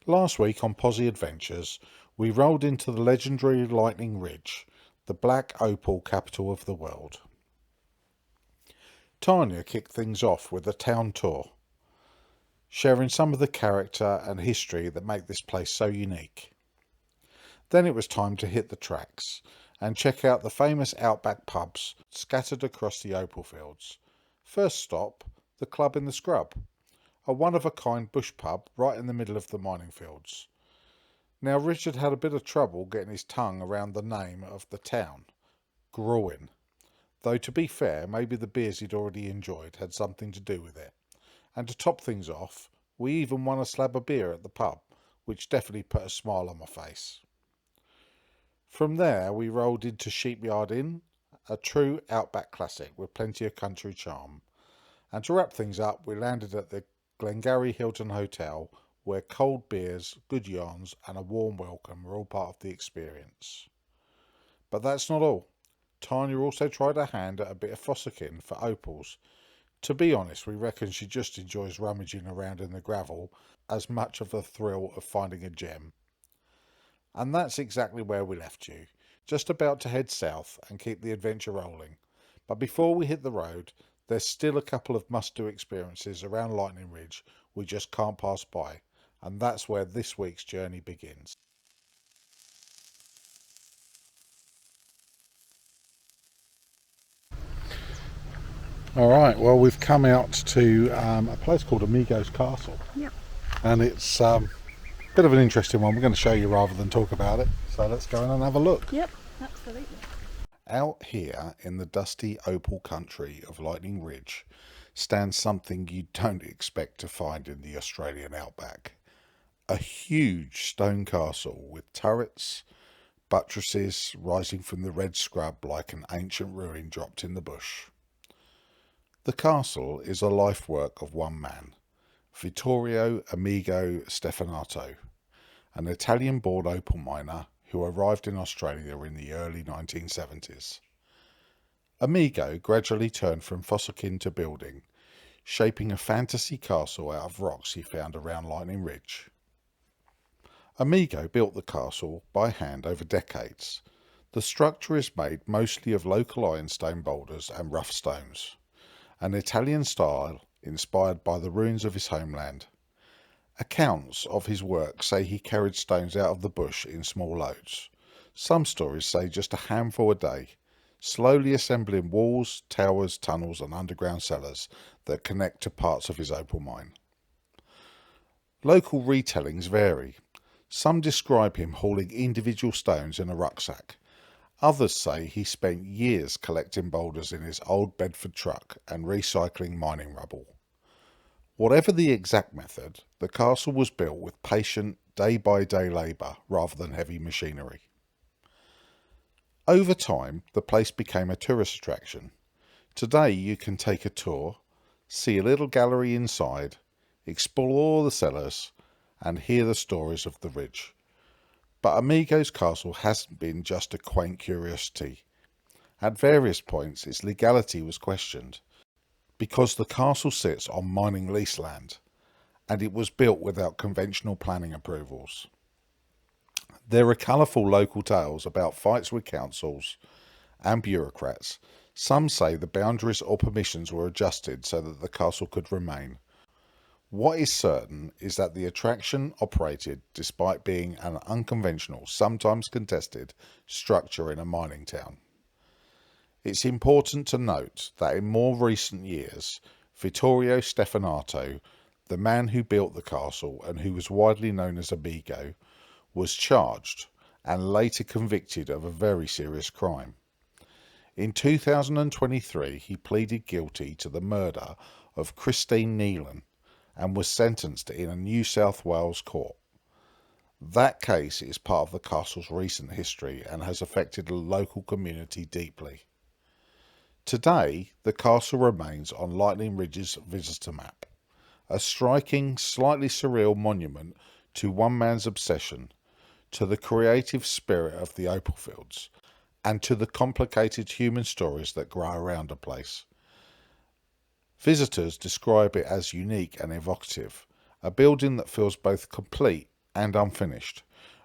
Last week on Pozzie Adventures, we rolled into the legendary Lightning Ridge, the black opal capital of the world. Tanya kicked things off with a town tour, sharing some of the character and history that make this place so unique. Then it was time to hit the tracks and check out the famous Outback pubs scattered across the opal fields. First stop, the Club in the Scrub, a one-of-a-kind bush pub right in the middle of the mining fields. Now, Richard had a bit of trouble getting his tongue around the name of the town, Gruin, though to be fair, maybe the beers he'd already enjoyed had something to do with it. And to top things off, we even won a slab of beer at the pub, which definitely put a smile on my face. From there, we rolled into Sheepyard Inn, a true Outback classic with plenty of country charm. And to wrap things up, we landed at the Glengarry Hilton Hotel, where cold beers, good yarns and a warm welcome were all part of the experience. But that's not all. Tanya also tried her hand at a bit of fossicking for opals. To be honest, we reckon she just enjoys rummaging around in the gravel as much of the thrill of finding a gem. And that's exactly where we left you, just about to head south and keep the adventure rolling. But before we hit the road, there's still a couple of must-do experiences around Lightning Ridge we just can't pass by, and that's where this week's journey begins. Alright, well we've come out to a place called Amigos Castle. Yep. And it's a bit of an interesting one. We're going to show you rather than talk about it. So let's go in and have a look. Yep, absolutely. Out here in the dusty opal country of Lightning Ridge stands something you don't expect to find in the Australian outback. A huge stone castle with turrets, buttresses rising from the red scrub like an ancient ruin dropped in the bush. The castle is a life work of one man, Vittorio Amigo Stefanato, an Italian-born opal miner who arrived in Australia in the early 1970s. Amigo gradually turned from fossicking to building, shaping a fantasy castle out of rocks he found around Lightning Ridge. Amigo built the castle by hand over decades. The structure is made mostly of local ironstone boulders and rough stones, an Italian style inspired by the ruins of his homeland. Accounts of his work say he carried stones out of the bush in small loads. Some stories say just a handful a day, slowly assembling walls, towers, tunnels and underground cellars that connect to parts of his opal mine. Local retellings vary. Some describe him hauling individual stones in a rucksack. Others say he spent years collecting boulders in his old Bedford truck and recycling mining rubble. Whatever the exact method, the castle was built with patient, day-by-day labour rather than heavy machinery. Over time, the place became a tourist attraction. Today you can take a tour, see a little gallery inside, explore the cellars, and hear the stories of the ridge. But Amigo's castle hasn't been just a quaint curiosity. At various points its legality was questioned, because the castle sits on mining lease land, and it was built without conventional planning approvals. There are colourful local tales about fights with councils and bureaucrats. Some say the boundaries or permissions were adjusted so that the castle could remain. What is certain is that the attraction operated despite being an unconventional, sometimes contested, structure in a mining town. It's important to note that in more recent years, Vittorio Stefanato, the man who built the castle and who was widely known as Amigo, was charged and later convicted of a very serious crime. In 2023, he pleaded guilty to the murder of Christine Neelan and was sentenced in a New South Wales court. That case is part of the castle's recent history and has affected the local community deeply. Today, the castle remains on Lightning Ridge's visitor map, a striking, slightly surreal monument to one man's obsession, to the creative spirit of the opal fields, and to the complicated human stories that grow around the place. Visitors describe it as unique and evocative, a building that feels both complete and unfinished,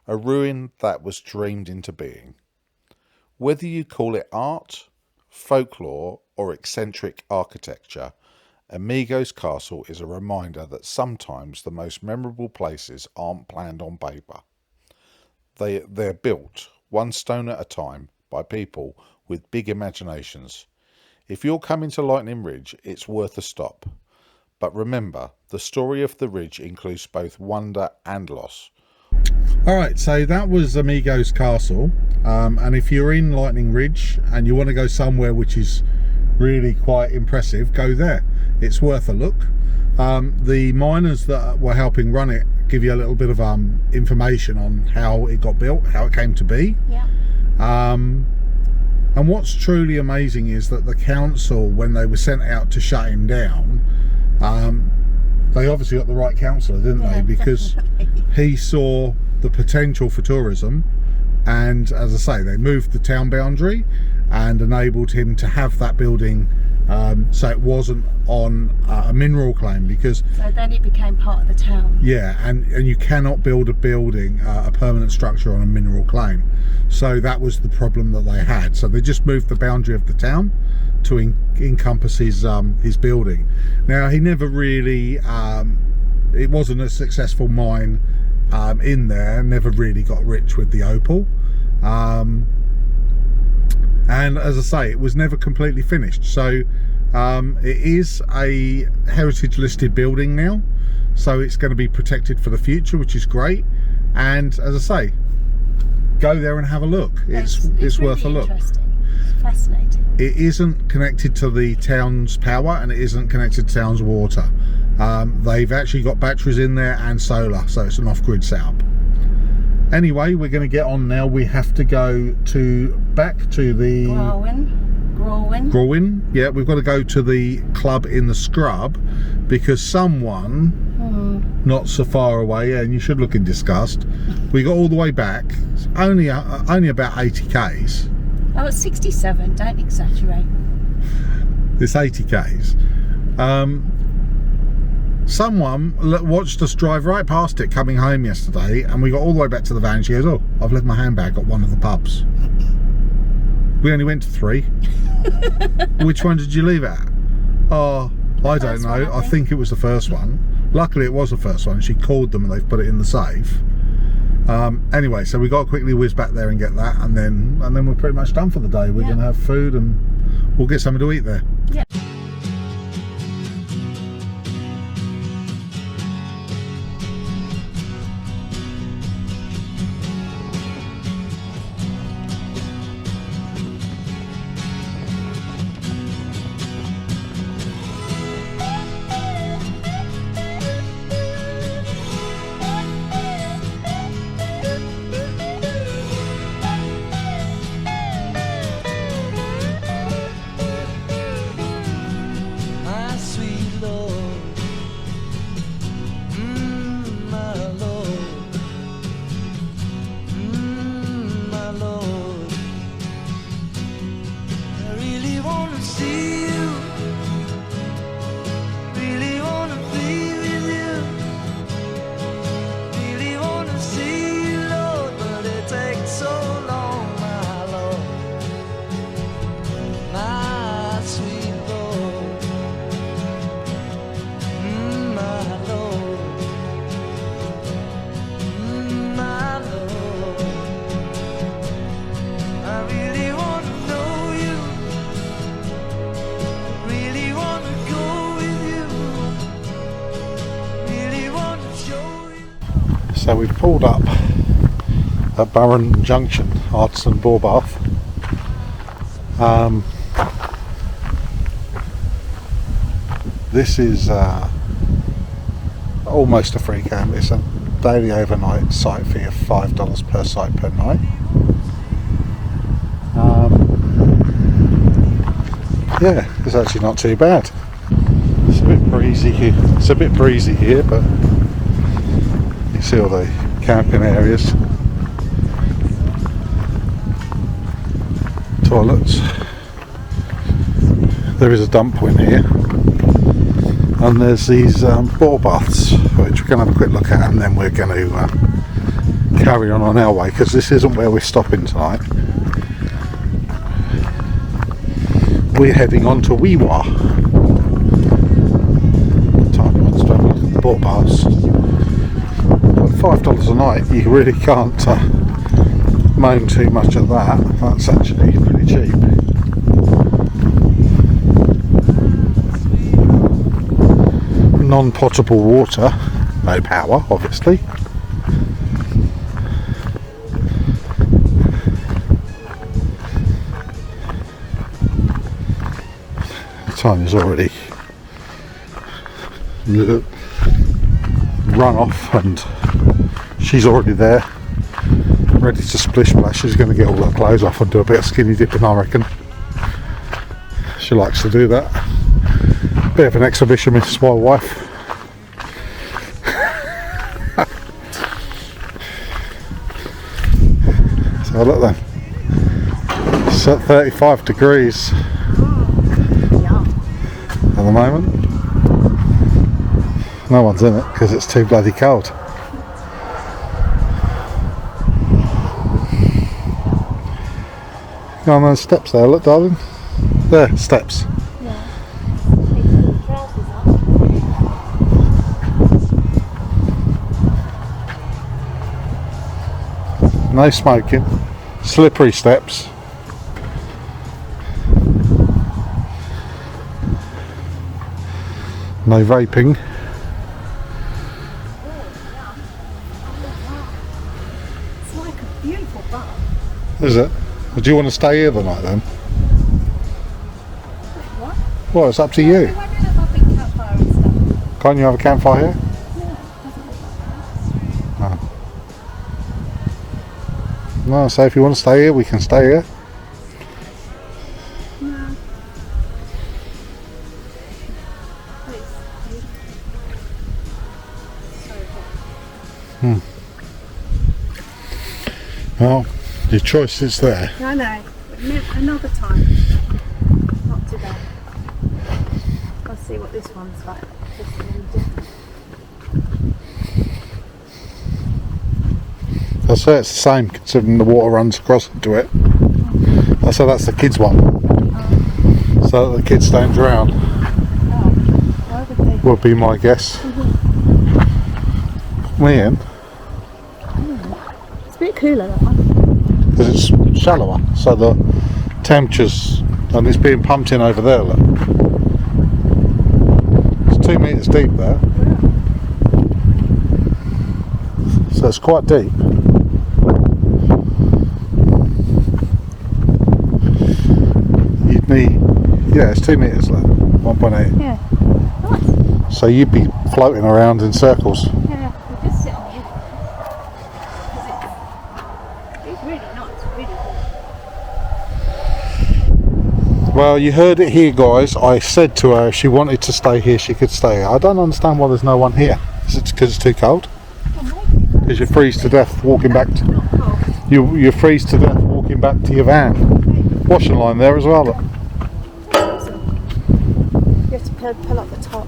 a ruin that was dreamed into being. Whether you call it art, folklore, or eccentric architecture, Amigos Castle is a reminder that sometimes the most memorable places aren't planned on paper. They're built, one stone at a time, by people with big imaginations. If you're coming to Lightning Ridge, it's worth a stop. But remember, the story of the ridge includes both wonder and loss. Alright, so that was Amigos Castle, and if you're in Lightning Ridge and you want to go somewhere which is really quite impressive, go there. It's worth a look. The miners that were helping run it give you a little bit of information on how it got built, how it came to be. Yeah. And what's truly amazing is that the council, when they were sent out to shut him down, they obviously got the right councillor, didn't they? Because definitely. He saw the potential for tourism, and as I say, they moved the town boundary and enabled him to have that building, so it wasn't on a mineral claim, because So then it became part of the town. yeah, and you cannot build a building, a permanent structure on a mineral claim. So that was the problem that they had. So they just moved the boundary of the town to encompass his building. Now, he never really, it wasn't a successful mine in there, never really got rich with the opal. And as I say, it was never completely finished. So it is a heritage listed building now, so it's going to be protected for the future, which is great. And as I say, go there and have a look. It's really worth a look. Interesting. It's fascinating. It isn't connected to the town's power, and it isn't connected to town's water. They've actually got batteries in there and solar, so it's an off-grid setup. Anyway, we're going to get on now. We have to go back to the Grawin. Yeah, we've got to go to the club in the scrub, because someone not so far away, and you should look in disgust, we got all the way back. It's only about 80 k's. Oh, it's 67. Don't exaggerate. It's 80 k's. Someone watched us drive right past it coming home yesterday, and we got all the way back to the van. She goes, "Oh, I've left my handbag at one of the pubs." We only went to 3. Which one did you leave it at? Oh, I don't know. I think it was the first one. Luckily it was the first one. She called them and they've put it in the safe. Anyway, so we got to quickly whiz back there and get that, and then we're pretty much done for the day. We're going to have food and we'll get something to eat there. Yeah. So we've pulled up at Barren Junction, Artisan Boar Bath. This is almost a free camp. It's a daily overnight site fee of $5 per site per night. Yeah, it's actually not too bad. It's a bit breezy here. It's a bit breezy here, but you see all the camping areas, toilets. There is a dump point here, and there's these boar baths which we're going to have a quick look at, and then we're going to carry on our way, because this isn't where we're stopping tonight. We're heading on to Wee Waa. Time wants to have a look at the boat pass. But $5 a night, you really can't moan too much at that. That's actually pretty cheap. Non-potable water, no power obviously. The time is already run off and she's already there, ready to splish splash. She's going to get all her clothes off and do a bit of skinny dipping, I reckon. She likes to do that. Bit of an exhibitionist, my wife. So look then, it's at 35 degrees at the moment. No one's in it because it's too bloody cold. Go on those steps there, look darling. There, steps. No smoking, slippery steps. No vaping. It's like a beautiful bar. Is it? Do you want to stay here the night then? What? Well, it's up to you. Why don't have a big campfire and stuff? Can't you have a campfire here? No, so if you want to stay here, we can stay here. No. Well, your choice is there. I know, but another time. Not today. I'll see what this one's like. This one different. I say it's the same, considering the water runs across into it. I say that's the kids' one, so that the kids don't drown. Why would they? Would be my guess. Me in, It's a bit cooler, that one. because it's shallower, so the temperatures, and it's being pumped in over there. Look, it's 2 meters deep there, so it's quite deep. You'd need, yeah, it's 2 meters, like 1.8. Yeah. Nice. So you'd be floating around in circles. Yeah, we just sit on the edge. It's really nice, really good. Well, you heard it here, guys. I said to her if she wanted to stay here, she could stay here. I don't understand why there's no one here. Is it because it's too cold? Because you freeze to death walking back to, Not cold. you freeze to death walking back to your van. Washing line there as well. Look. You have to pull up the top.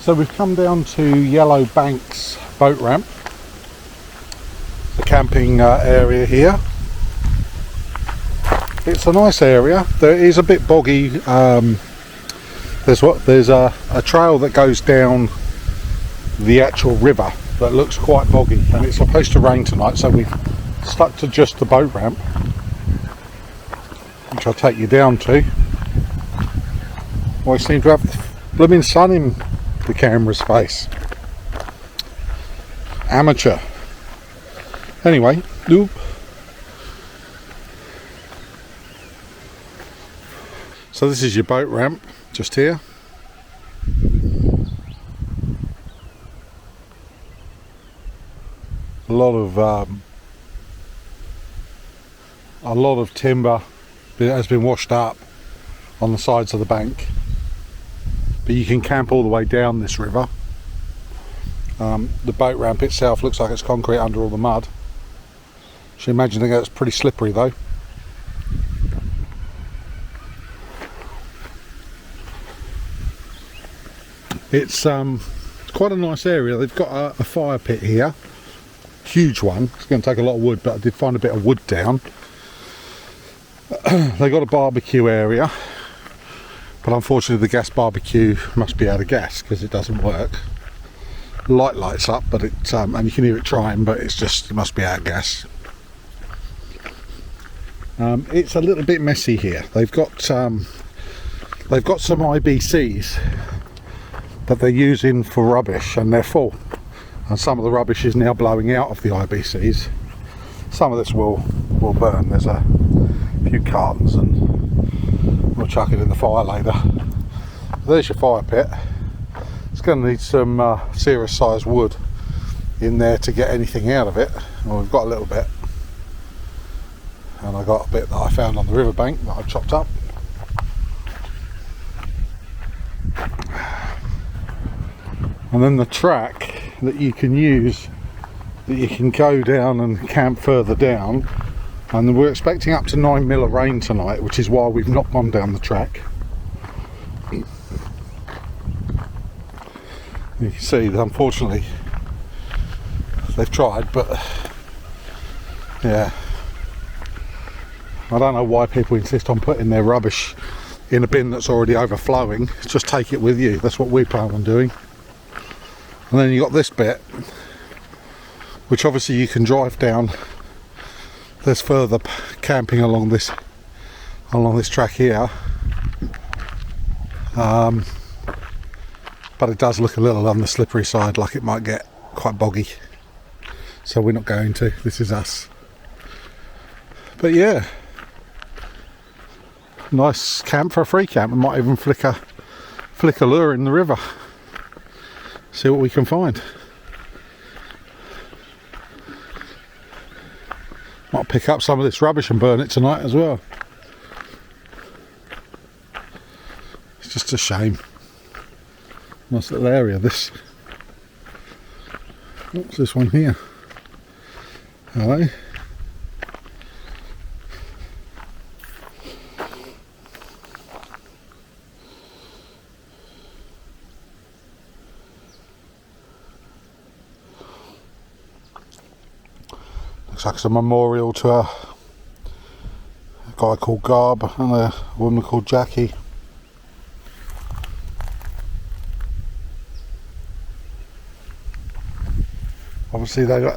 So we've come down to Yellow Banks boat ramp, the camping area here. It's a nice area. There is a bit boggy. There's a trail that goes down the actual river that looks quite boggy, and it's supposed to rain tonight, so we've stuck to just the boat ramp, which I'll take you down to. Always seem to have the blooming sun in the camera's face. Amateur. Anyway, oop. So this is your boat ramp just here. A lot of timber has been washed up on the sides of the bank, but you can camp all the way down this river. The boat ramp itself looks like it's concrete under all the mud. So imagine that it's pretty slippery though. It's quite a nice area. They've got a fire pit here, huge one. It's going to take a lot of wood, but I did find a bit of wood down. They got a barbecue area, but unfortunately the gas barbecue must be out of gas because it doesn't work. Light lights up, but it and you can hear it trying, but it must be out of gas. It's a little bit messy here. They've got some IBCs that they're using for rubbish, and they're full, and some of the rubbish is now blowing out of the IBCs. Some of this will burn. There's a few cartons, and we'll chuck it in the fire later. There's your fire pit. It's going to need some serious sized wood in there to get anything out of it. Well, we've got a little bit, and I got a bit that I found on the riverbank that I chopped up. And then the track that you can use, that you can go down and camp further down, and we're expecting up to 9 mil of rain tonight, which is why we've not gone down the track. You can see that unfortunately they've tried, but yeah, I don't know why people insist on putting their rubbish in a bin that's already overflowing. Just take it with you. That's what we plan on doing. And then you got this bit, which obviously you can drive down. There's further camping along this track here, but it does look a little on the slippery side, like it might get quite boggy. So we're not going to. This is us. But yeah, nice camp for a free camp. We might even flick a lure in the river. See what we can find. Might pick up some of this rubbish and burn it tonight as well. It's just a shame. Nice little area this. What's this one here? Hello. Looks like it's a memorial to a guy called Garb and a woman called Jackie. Obviously they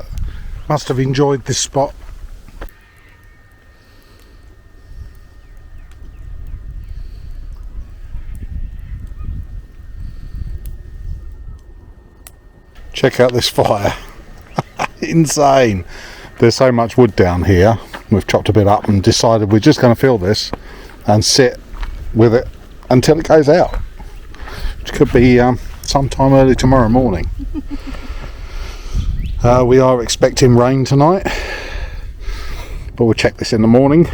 must have enjoyed this spot. Check out this fire. Insane. There's so much wood down here. We've chopped a bit up and decided we're just going to fill this and sit with it until it goes out, which could be sometime early tomorrow morning. We are expecting rain tonight, but we'll check this in the morning.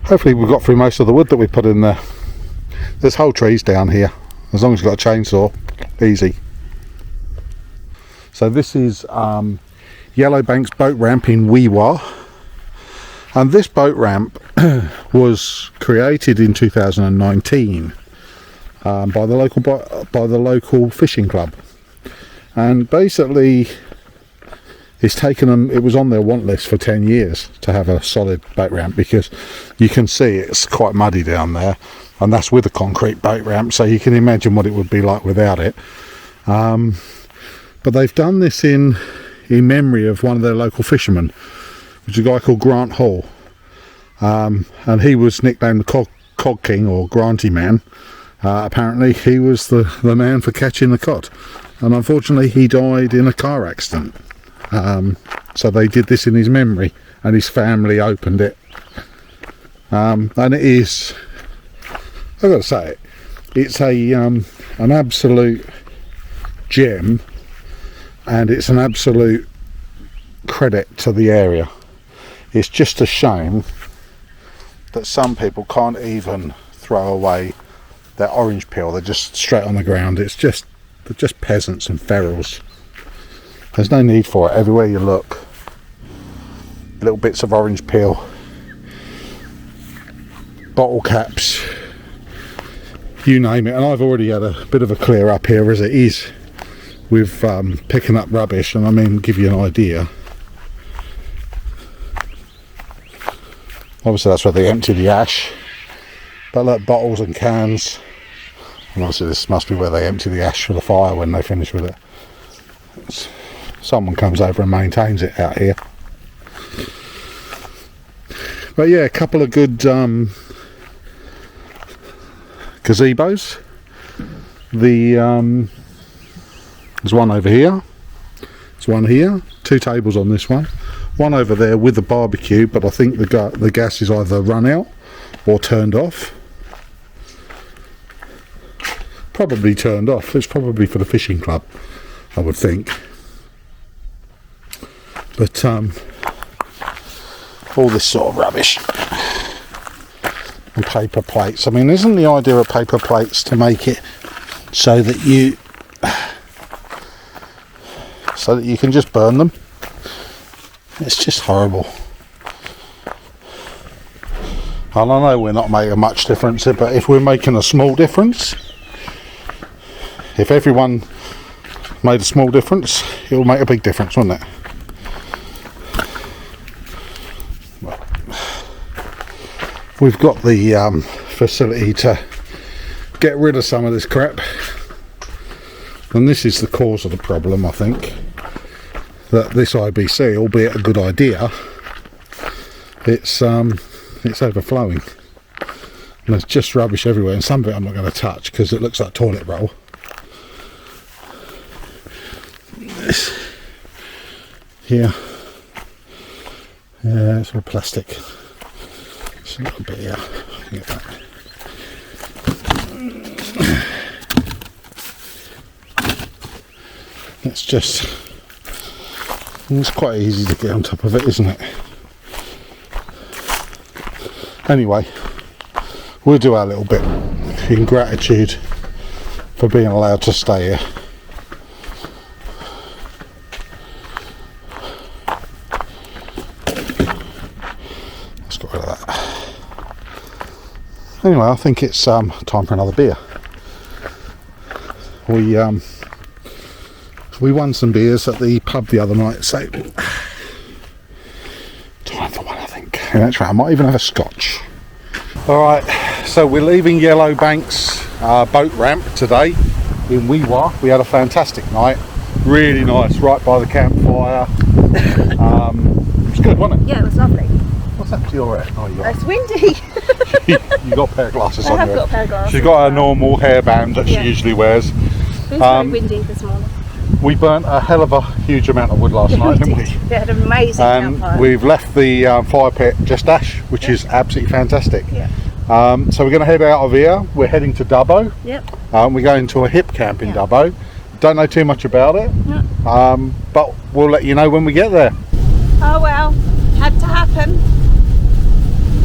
Hopefully we've got through most of the wood that we put in there. There's whole trees down here. As long as you've got a chainsaw, easy. So this is Yellow Banks boat ramp in Wee Waa, and this boat ramp was created in 2019. by the local fishing club, and basically it's taken them, it was on their want list for 10 years to have a solid boat ramp, because you can see it's quite muddy down there, and that's with a concrete boat ramp, so you can imagine what it would be like without it. But they've done this in memory of one of their local fishermen, which is a guy called Grant Hall, and he was nicknamed the Cod King, or Granty Man. Apparently he was the man for catching the cod, and unfortunately he died in a car accident. So they did this in his memory, and his family opened it, and it is, I've got to say it, it's an absolute gem, and it's an absolute credit to the area. It's just a shame that some people can't even throw away their orange peel. They're just straight on the ground. They're just peasants and ferals. There's no need for it. Everywhere you look, little bits of orange peel, bottle caps, you name it. And I've already had a bit of a clear up here as it is with picking up rubbish, and I mean, give you an idea, obviously that's where they empty the ash, but look, bottles and cans, and obviously this must be where they empty the ash for the fire when they finish with it. Someone comes over and maintains it out here. But yeah, a couple of good gazebos. There's one over here, there's one here, 2 tables on this one over there with the barbecue, but I think the gas is either run out or turned off. Probably turned off. It's probably for the fishing club, I would think. But all this sort of rubbish and paper plates. I mean, isn't the idea of paper plates to make it so that you can just burn them? It's just horrible. And I know we're not making much difference, but if we're making a small difference, if everyone made a small difference, it will make a big difference, wouldn't it? We've got the facility to get rid of some of this crap, and this is the cause of the problem, I think, that this IBC, albeit a good idea, it's overflowing, and there's just rubbish everywhere, and some of it I'm not going to touch because it looks like toilet roll. Here, yeah, it's all plastic. It's a little bit here. Get that. It's quite easy to get on top of it, isn't it? Anyway, we'll do our little bit in gratitude for being allowed to stay here. Let's get rid of that. Anyway, I think it's time for another beer. We won some beers at the pub the other night, so time for one, I think. And that's right, I might even have a scotch. Alright, so we're leaving Yellowbank's boat ramp today in Wee Waa. We had a fantastic night, really nice, right by the campfire. It was good, wasn't it? Yeah, it was lovely. What's that to your head? Oh, It's windy. You got a pair of glasses on I have your got a pair of glasses. She's got her normal hairband that she usually wears. It was very windy this morning. We burnt a hell of a huge amount of wood last night, didn't we? We had an amazing campfire. We've left the fire pit just ash, which is absolutely fantastic. Yeah. So we're going to head out of here. We're heading to Dubbo. Yep. We're going to a Hipcamp in Dubbo. Don't know too much about it, but we'll let you know when we get there. Oh well, had to happen.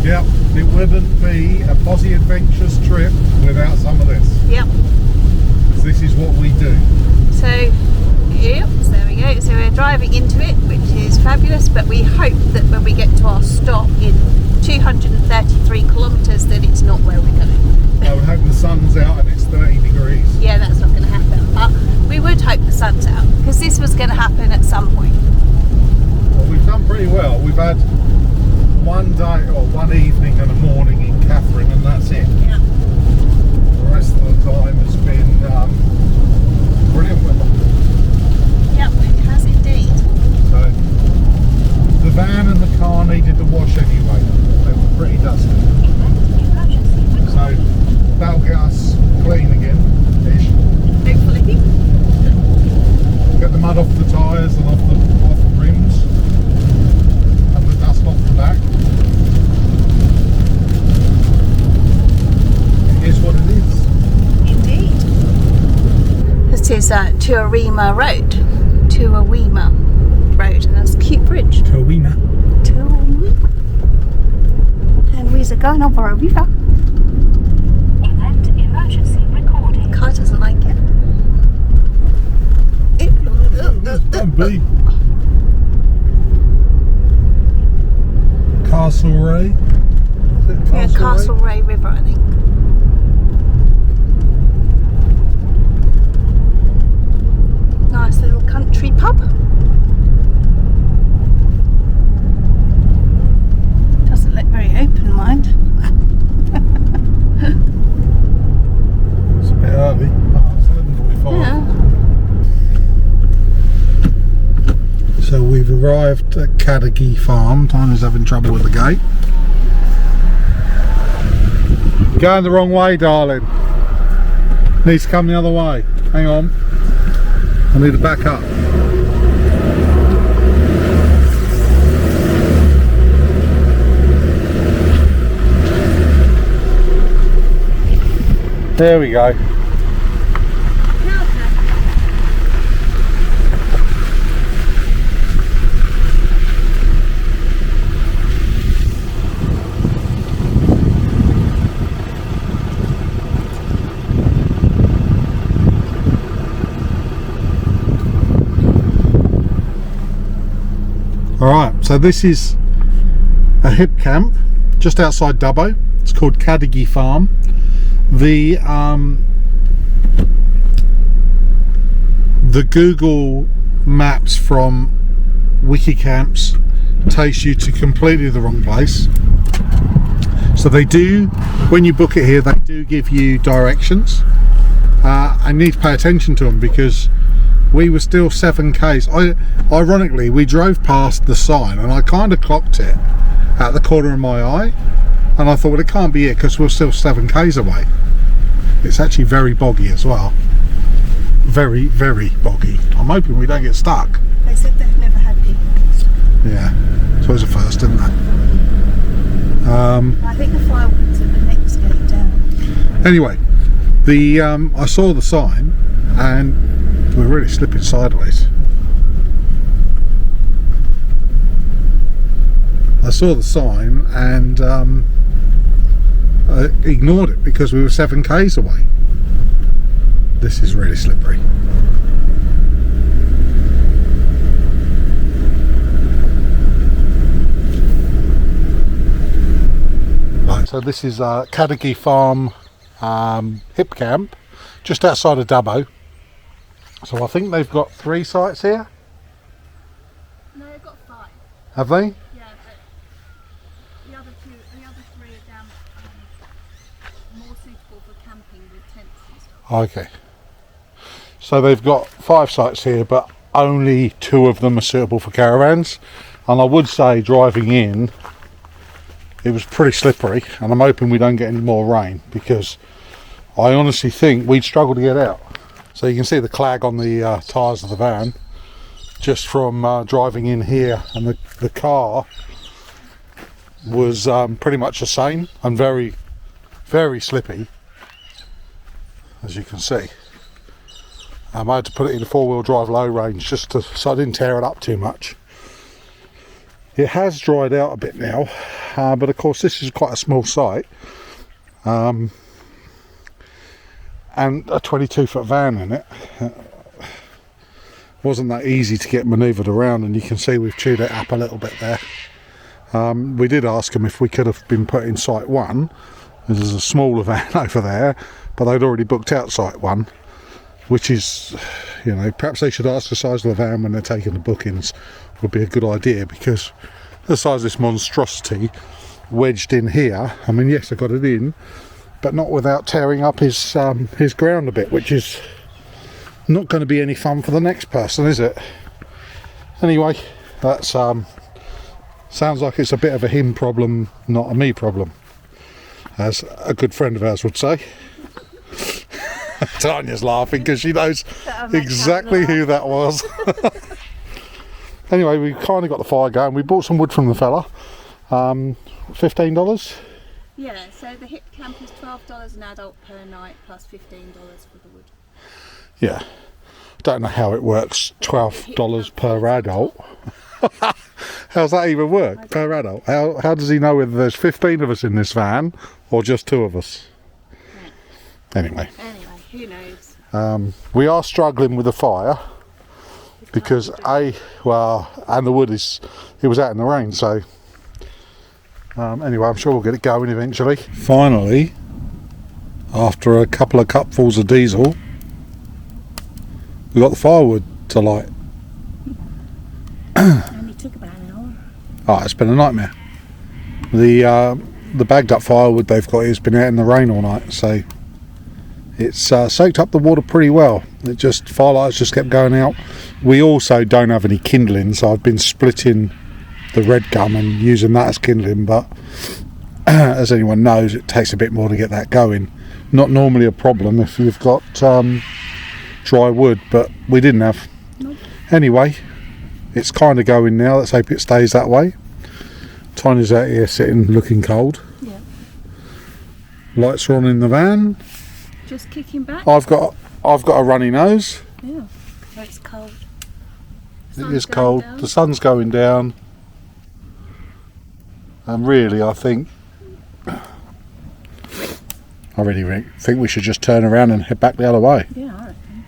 Yeah, it wouldn't be a Pozzie Adventures trip without some of this. Yep. This is what we do. So, yep, so there we go. So we're driving into it, which is fabulous, but we hope that when we get to our stop in 233 kilometres, then it's not where we're going. I would hope the sun's out and it's 30 degrees. Yeah, that's not going to happen. But we would hope the sun's out, because this was going to happen at some point. Well, we've done pretty well. We've had one day or one evening and a morning in Catherine, and that's it. Yeah. The rest of the time has been brilliant weather. Yep, it has indeed. So the van and the car needed to wash anyway. They were pretty dusty. So that'll get us clean again-ish. Hopefully. Get the mud off the tyres and off the rims, and the dust off the back. It is what it is. Indeed. This is Tuarima Road. Tuarima Road, and that's a cute bridge. Tuarima. Tuarima. And we're going over a river. Event emergency recording. Car doesn't like it. Don't be. Castlereagh. Yeah, Castlereagh River, I think. Nice little country pub. Doesn't look very open, mind. It's a bit early. Oh, it's 11:45. Yeah. So we've arrived at Kadigi Farm. Tina's having trouble with the gate. Going the wrong way, darling. Needs to come the other way. Hang on. I need to back up. There we go. Alright, so this is a Hipcamp just outside Dubbo. It's called Kadigi Farm. The Google Maps from Wikicamps takes you to completely the wrong place. So they do, when you book it here, they do give you directions. I need to pay attention to them because we were still 7k's. Ironically, we drove past the sign and I kind of clocked it at the corner of my eye, and I thought, well, it can't be it because we're still 7k's away. It's actually very boggy as well. Very, very boggy. I'm hoping we don't get stuck. They said they've never had people. Yeah, so it's a first, isn't it? I think the firewood's at the next gate down. Anyway, I saw the sign and we're really slipping sideways. I saw the sign and I ignored it because we were 7k's away. This is really slippery. Right, so this is Kadigi Farm Hipcamp, just outside of Dubbo. So I think they've got 3 sites here. No, they've got 5. Have they? Yeah, but the other 3 are down more suitable for camping with tents and stuff. Okay. So they've got 5 sites here, but only 2 of them are suitable for caravans. And I would say driving in, it was pretty slippery, and I'm hoping we don't get any more rain because I honestly think we'd struggle to get out. So you can see the clag on the tyres of the van just from driving in here, and the car was pretty much the same and very, very slippy, as you can see. I had to put it in 4-wheel drive low range just so I didn't tear it up too much. It has dried out a bit now, but of course this is quite a small site. And a 22-foot van in it. Wasn't that easy to get manoeuvred around, and you can see we've chewed it up a little bit there. We did ask them if we could have been put in site 1. There's a smaller van over there, but they'd already booked out site 1, which is, you know, perhaps they should ask the size of the van when they're taking the bookings. Would be a good idea, because the size of this monstrosity wedged in here, I mean, yes, I got it in, but not without tearing up his ground a bit, which is not going to be any fun for the next person, is it? Anyway, that's sounds like it's a bit of a him problem, not a me problem, as a good friend of ours would say. Tanya's laughing because she knows exactly who that was. Anyway, we kind of got the fire going. We bought some wood from the fella. $15. Yeah, so the Hipcamp is $12 an adult per night plus $15 for the wood. Yeah, don't know how it works. $12 per adult. How's that even work per adult? How does he know whether there's 15 of us in this van or just 2 of us? Yeah. Anyway, who knows? we are struggling with the fire because and the wood it was out in the rain, so anyway, I'm sure we'll get it going eventually. Finally, after a couple of cupfuls of diesel, we got the firewood to light. Only took about an hour. Oh, it's been a nightmare. The bagged up firewood they've got has been out in the rain all night, so it's soaked up the water pretty well. Firelights just kept going out. We also don't have any kindling, so I've been splitting the red gum and using that as kindling, but as anyone knows, it takes a bit more to get that going. Not normally a problem if you've got dry wood, but we didn't have. Nope. Anyway, it's kind of going now. Let's hope it stays that way. Tiny's out here sitting looking cold. Yeah. Lights are on in the van. Just kicking back. I've got a runny nose. Yeah. So it's cold. It is cold. Down. The sun's going down. And really, I think we should just turn around and head back the other way. Yeah, I reckon.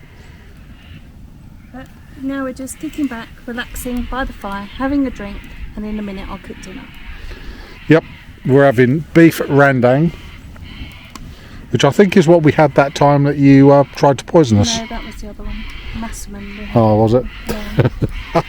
But now we're just kicking back, relaxing by the fire, having a drink, and in a minute I'll cook dinner. Yep, we're having beef rendang, which I think is what we had that time that you tried to poison us. No, that was the other one. Massaman. Oh, was it? Yeah.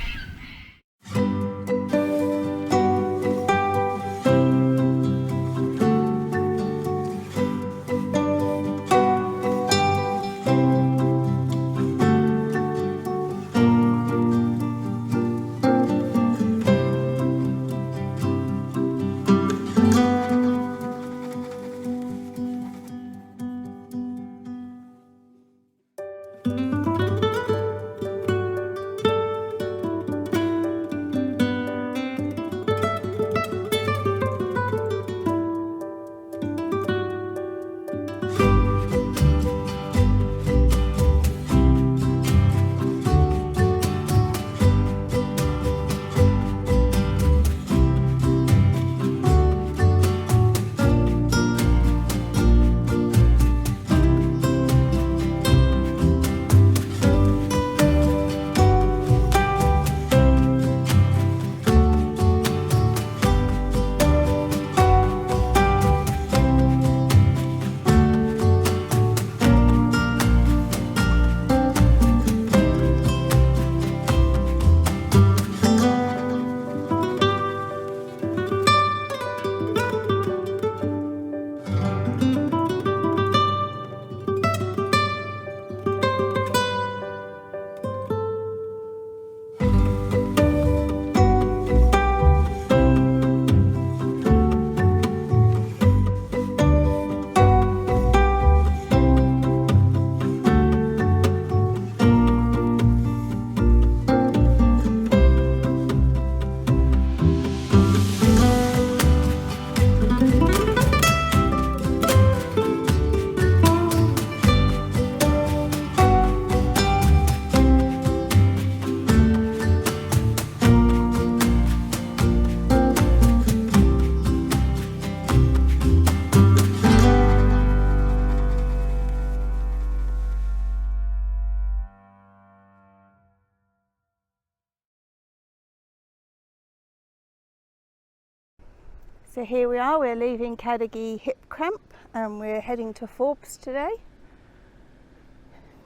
So here we are, we're leaving Kadigi Hipcamp and we're heading to Forbes today.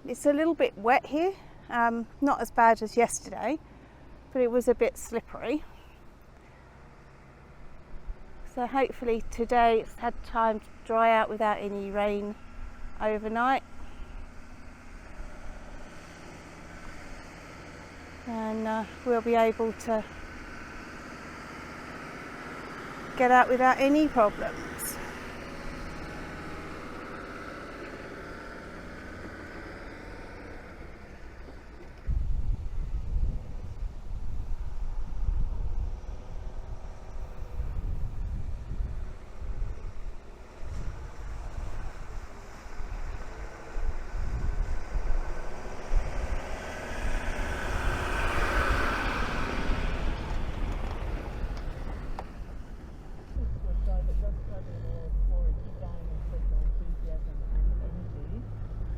It's a little bit wet here, not as bad as yesterday, but it was a bit slippery. So hopefully today it's had time to dry out without any rain overnight. And we'll be able to get out without any problems.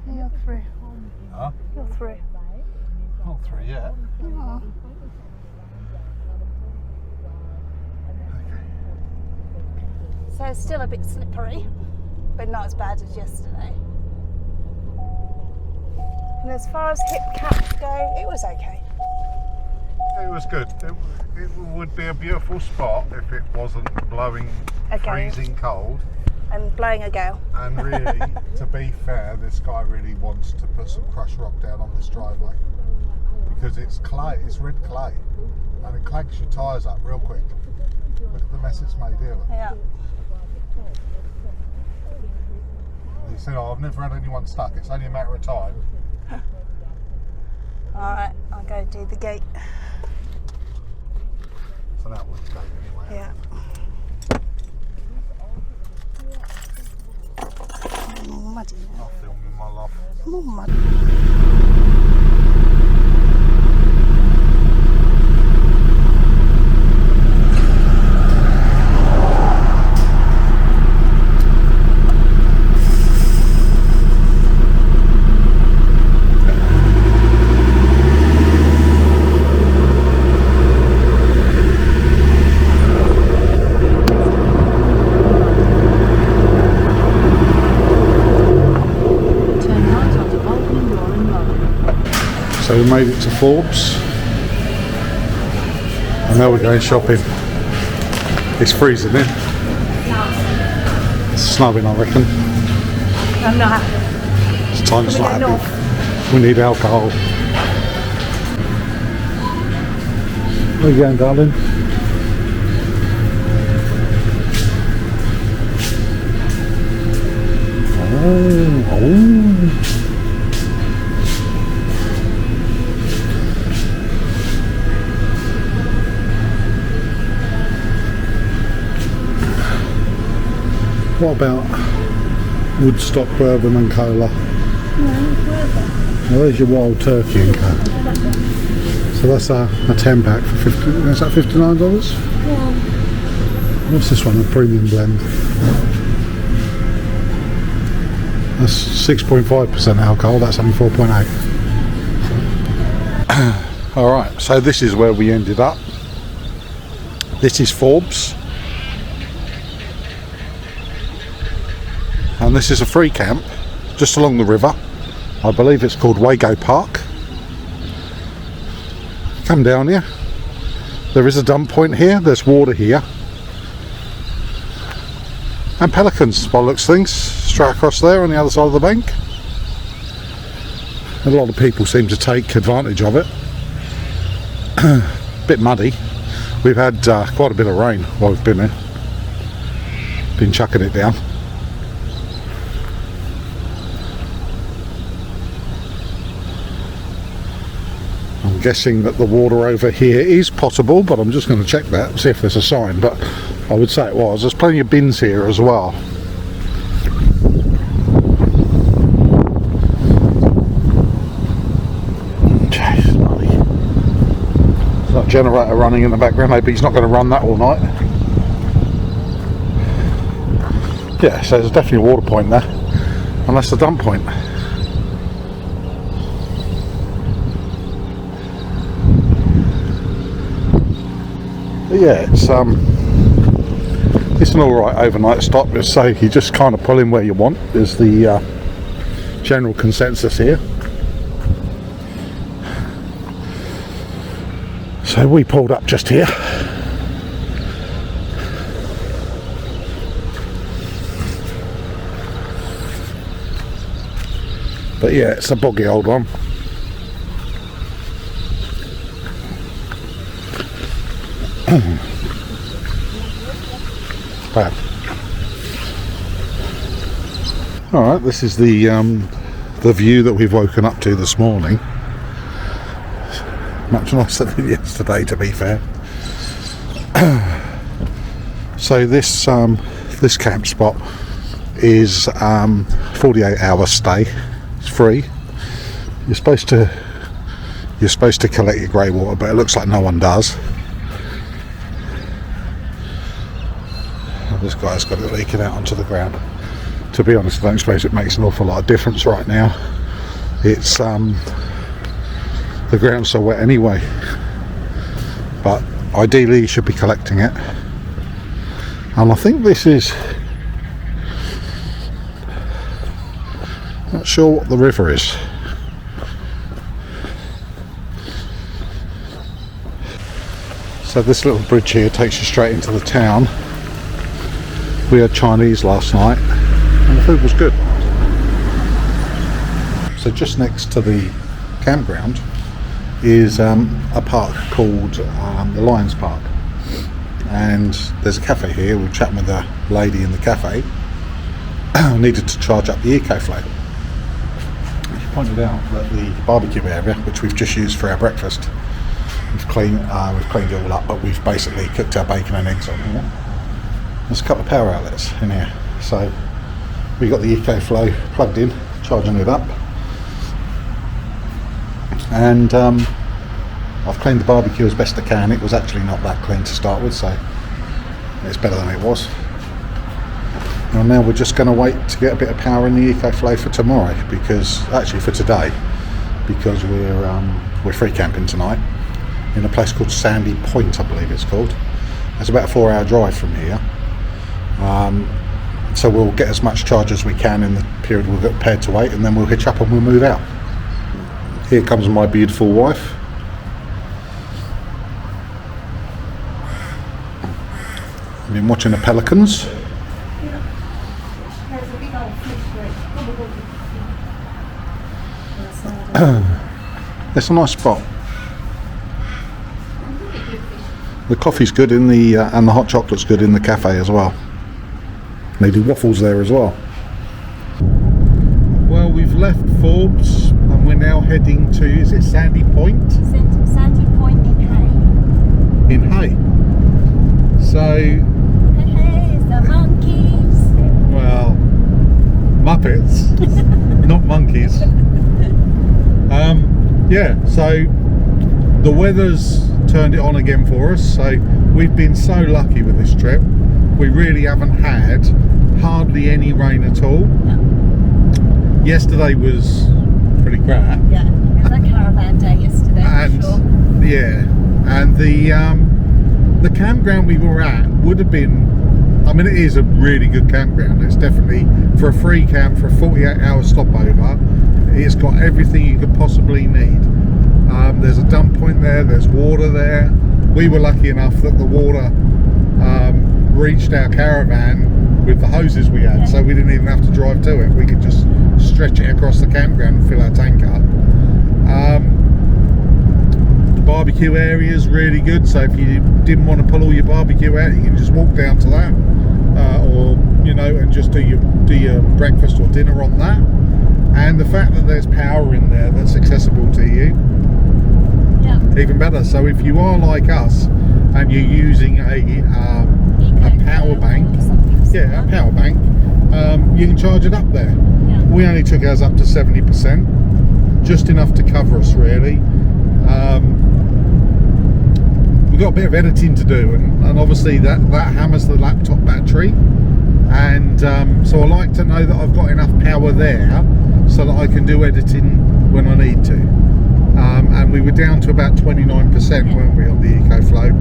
You're through. Huh? You're through. Not through yet. Oh. So it's still a bit slippery, but not as bad as yesterday. And as far as Hipcamps go, it was okay. It was good. It would be a beautiful spot if it wasn't blowing Okay. freezing cold. And blowing a gale. And really, to be fair, this guy really wants to put some crushed rock down on this driveway because it's clay, it's red clay, and it clanks your tyres up real quick. Look at the mess it's made here. Look. Yeah. He said, "Oh, I've never had anyone stuck. It's only a matter of time." Alright, I'll go do the gate. So that would go anyway. Yeah. More muddy now. Not filming, my love. More muddy. So we made it to Forbes, and now we're going shopping. It's freezing in. It's snowing, I reckon. I'm not happy. It's time's not North. happy. We need alcohol. Where are you going, darling? Oh. What about Woodstock bourbon and cola? Well, there's your wild turkey and cola. So that's a 10 pack for 50. Is that $59? Yeah. What's this one? A premium blend. That's 6.5% alcohol. That's only 4.8. All right. So this is where we ended up. This is Forbes. And this is a free camp just along the river. I believe it's called Wheggo Park. Come down here. There is a dump point here. There's water here. And pelicans, by the looks of things, straight across there on the other side of the bank. A lot of people seem to take advantage of it. Bit muddy. We've had quite a bit of rain while we've been here. Been chucking it down. I'm guessing that the water over here is potable, but I'm just going to check that and see if there's a sign, but I would say it was. There's plenty of bins here as well. Jeez, buddy. There's that generator running in the background. Maybe he's not going to run that all night. Yeah, so there's definitely a water point there, and that's the dump point. But yeah, it's It's an alright overnight stop, so you just kind of pull in where you want is the general consensus here. So we pulled up just here. But yeah, it's a boggy old one. Bad. Alright, this is the view that we've woken up to this morning. Much nicer than yesterday, to be fair. So this camp spot is 48-hour stay. It's free. You're supposed to collect your grey water, but it looks like no one does. This guy's got it leaking out onto the ground. To be honest, I don't suppose it makes an awful lot of difference right now. It's the ground's so wet anyway. But ideally you should be collecting it. And I think this is, not sure what the river is. So this little bridge here takes you straight into the town. We had Chinese last night and the food was good. So just next to the campground is a park called the Lions Park, and there's a cafe here. We're chatting with the lady in the cafe. I needed to charge up the eco flow. She pointed out that the barbecue area, which we've just used for our breakfast, we've cleaned it all up, but we've basically cooked our bacon and eggs on here. There's a couple of power outlets in here, so we got the eco flow plugged in, charging it up, and I've cleaned the barbecue as best I can. It was actually not that clean to start with, so it's better than it was. And now we're just going to wait to get a bit of power in the eco flow for tomorrow, because actually for today, because we're free camping tonight in a place called Sandy Point, I believe it's called. It's about a 4-hour drive from here. So we'll get as much charge as we can in the period we'll get prepared to wait, and then we'll hitch up and we'll move out. Here comes my beautiful wife. I've been watching the pelicans. It's a nice spot. The coffee's good in the and the hot chocolate's good in the cafe as well. They do waffles there as well. Well, we've left Forbes and we're now heading to, is it Sandy Point? Sandy Point in Hay. In Hay. So, Hey, the monkeys. well, Muppets, not monkeys. Yeah, so the weather's turned it on again for us, so we've been so lucky with this trip. We really haven't had hardly any rain at all. No. Yesterday was pretty crap. Yeah, it was a caravan day yesterday, And for sure. yeah, and the campground we were at would have been, I mean, it is a really good campground. It's definitely, for a free camp, for a 48-hour stopover, it's got everything you could possibly need. There's a dump point there, there's water there. We were lucky enough that the water reached our caravan with the hoses we had, so we didn't even have to drive to it. We could just stretch it across the campground and fill our tank up. The barbecue area is really good, so if you didn't want to pull all your barbecue out, you can just walk down to that, or you know, and just do your breakfast or dinner on that. And the fact that there's power in there that's accessible to you, Yeah. even better. So if you are like us and you're using a power bank, yeah, a power bank, you can charge it up there. Yeah. We only took ours up to 70%, just enough to cover us really. We've got a bit of editing to do, and obviously that hammers the laptop battery, and so I like to know that I've got enough power there so that I can do editing when I need to. And we were down to about 29%, weren't we, on the EcoFlow?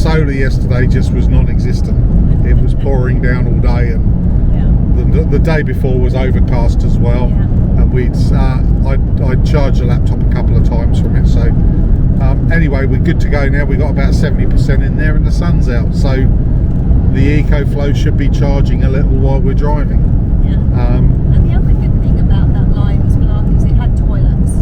solar yesterday just was non-existent. It was pouring down all day, and the day before was overcast as well. And I'd charged the laptop a couple of times from it. So anyway, we're good to go now. We got about 70% in there, and the sun's out. So the EcoFlow should be charging a little while we're driving. And the other good thing about that Lions Park is it had toilets.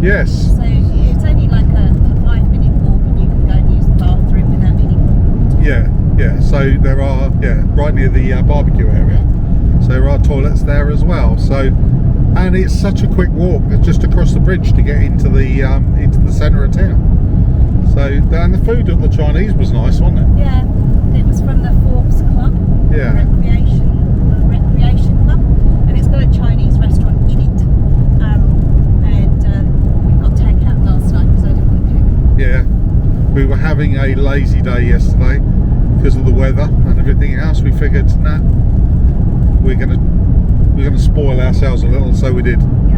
Yes. So it's only like a 5-minute walk, and you can go and use the bathroom without any problem. Yeah. So there are, right near the barbecue area. So there are toilets there as well. So, and it's such a quick walk. It's just across the bridge to get into the centre of town. So, and the food at the Chinese was nice, wasn't it? Yeah, it was from the Forbes Club. Yeah. Recreation Club, and it's got a Chinese restaurant in it. And we got takeout last night because I didn't want to cook. Yeah. We were having a lazy day yesterday because of the weather and everything else. We figured, nah, we're gonna spoil ourselves a little, so we did. Yeah.